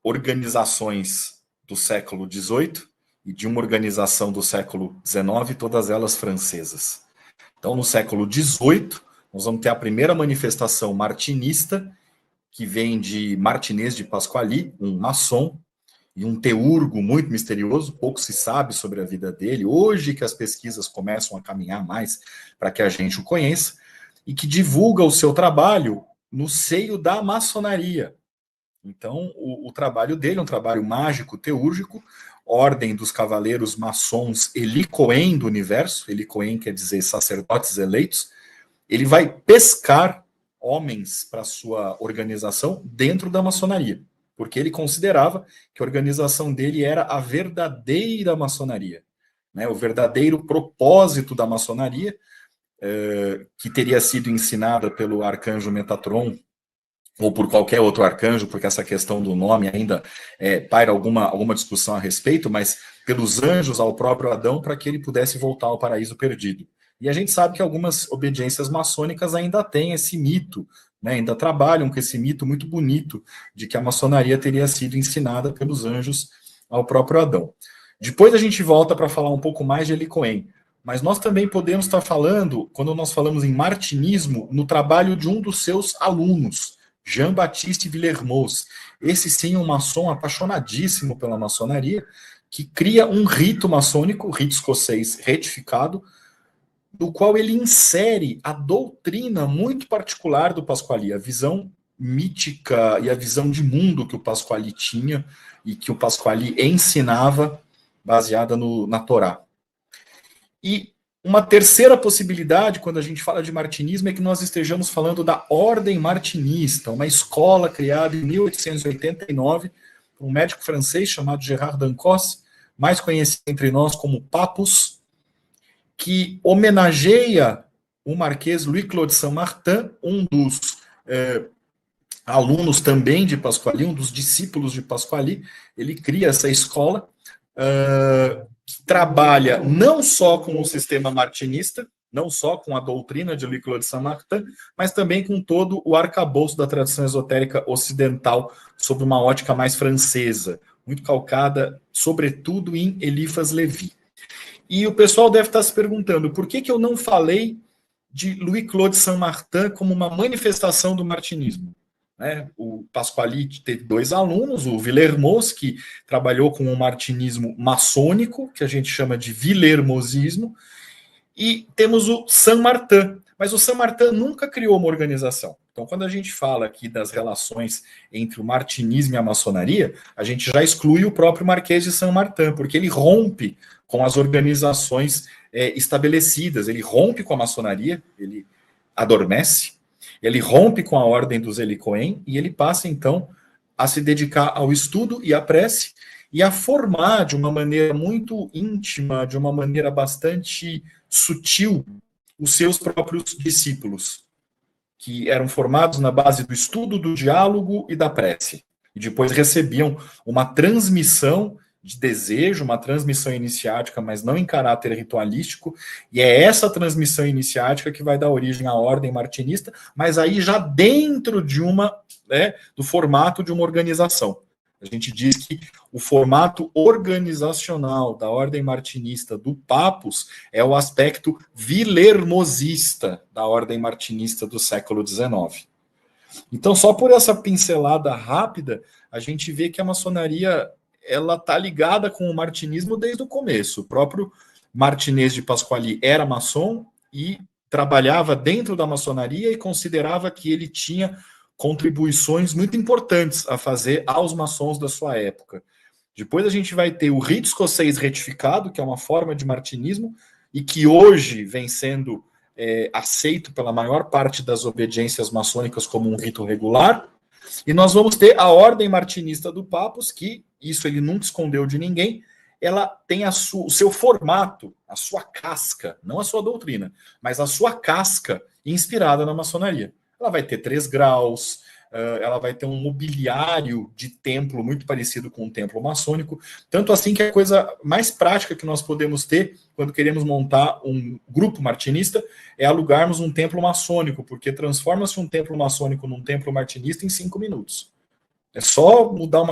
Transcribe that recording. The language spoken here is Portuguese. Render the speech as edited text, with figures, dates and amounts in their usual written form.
organizações do século XVIII e de uma organização do século XIX, todas elas francesas. Então, no século XVIII, nós vamos ter a primeira manifestação martinista, que vem de Martinez de Pasquali, um maçom e um teurgo muito misterioso, pouco se sabe sobre a vida dele, hoje que as pesquisas começam a caminhar mais para que a gente o conheça, e que divulga o seu trabalho no seio da maçonaria. Então, o trabalho dele é um trabalho mágico, teúrgico, Ordem dos Cavaleiros Maçons Helicoen do Universo, Helicoen quer dizer sacerdotes eleitos, ele vai pescar homens para sua organização dentro da maçonaria, porque ele considerava que a organização dele era a verdadeira maçonaria, né, o verdadeiro propósito da maçonaria, que teria sido ensinada pelo arcanjo Metatron, ou por qualquer outro arcanjo, porque essa questão do nome ainda paira alguma discussão a respeito, mas pelos anjos ao próprio Adão, para que ele pudesse voltar ao paraíso perdido. E a gente sabe que algumas obediências maçônicas ainda têm esse mito, né, ainda trabalham com esse mito muito bonito de que a maçonaria teria sido ensinada pelos anjos ao próprio Adão. Depois a gente volta para falar um pouco mais de Helicoen, mas nós também podemos estar falando, quando nós falamos em martinismo, no trabalho de um dos seus alunos, Jean-Baptiste Villermoz. Esse sim é um maçom apaixonadíssimo pela maçonaria, que cria um rito maçônico, rito escocês retificado, do qual ele insere a doutrina muito particular do Pasquali, a visão mítica e a visão de mundo que o Pasquali tinha e que o Pasquali ensinava, baseada na Torá. E uma terceira possibilidade, quando a gente fala de martinismo, é que nós estejamos falando da Ordem Martinista, uma escola criada em 1889 por um médico francês chamado Gérard Dancos, mais conhecido entre nós como Papus, que homenageia o Marquês Louis-Claude Saint-Martin, um dos alunos também de Pasquali, um dos discípulos de Pasquali. Ele cria essa escola, que trabalha não só com o sistema martinista, não só com a doutrina de Louis-Claude Saint-Martin, mas também com todo o arcabouço da tradição esotérica ocidental, sob uma ótica mais francesa, muito calcada, sobretudo, em Eliphas Lévy. E o pessoal deve estar se perguntando, por que eu não falei de Louis-Claude Saint-Martin como uma manifestação do martinismo? Né? O Pasquali teve dois alunos, o Villermoz, que trabalhou com o martinismo maçônico, que a gente chama de Villermozismo, e temos o Saint-Martin, mas o Saint-Martin nunca criou uma organização. Então, quando a gente fala aqui das relações entre o martinismo e a maçonaria, a gente já exclui o próprio Marquês de Saint-Martin, porque ele rompe com as organizações estabelecidas, ele rompe com a maçonaria, ele adormece, ele rompe com a ordem dos Helicoen e ele passa, então, a se dedicar ao estudo e à prece e a formar de uma maneira muito íntima, de uma maneira bastante sutil, os seus próprios discípulos, que eram formados na base do estudo, do diálogo e da prece. E depois recebiam uma transmissão de desejo, uma transmissão iniciática, mas não em caráter ritualístico, e é essa transmissão iniciática que vai dar origem à ordem martinista, mas aí já dentro de do formato de uma organização. A gente diz que o formato organizacional da ordem martinista do Papus é o aspecto villermozista da ordem martinista do século XIX. Então, só por essa pincelada rápida, a gente vê que a maçonaria ela está ligada com o martinismo desde o começo. O próprio Martinez de Pasquali era maçom e trabalhava dentro da maçonaria e considerava que ele tinha contribuições muito importantes a fazer aos maçons da sua época. Depois a gente vai ter o rito escocês retificado, que é uma forma de martinismo, e que hoje vem sendo aceito pela maior parte das obediências maçônicas como um rito regular. E nós vamos ter a ordem martinista do Papus, que isso ele nunca escondeu de ninguém, ela tem o seu formato, a sua casca, não a sua doutrina, mas a sua casca inspirada na maçonaria. Ela vai ter 3 graus, ela vai ter um mobiliário de templo muito parecido com um templo maçônico, tanto assim que a coisa mais prática que nós podemos ter quando queremos montar um grupo martinista é alugarmos um templo maçônico, porque transforma-se um templo maçônico num templo martinista em 5 minutos. É só mudar uma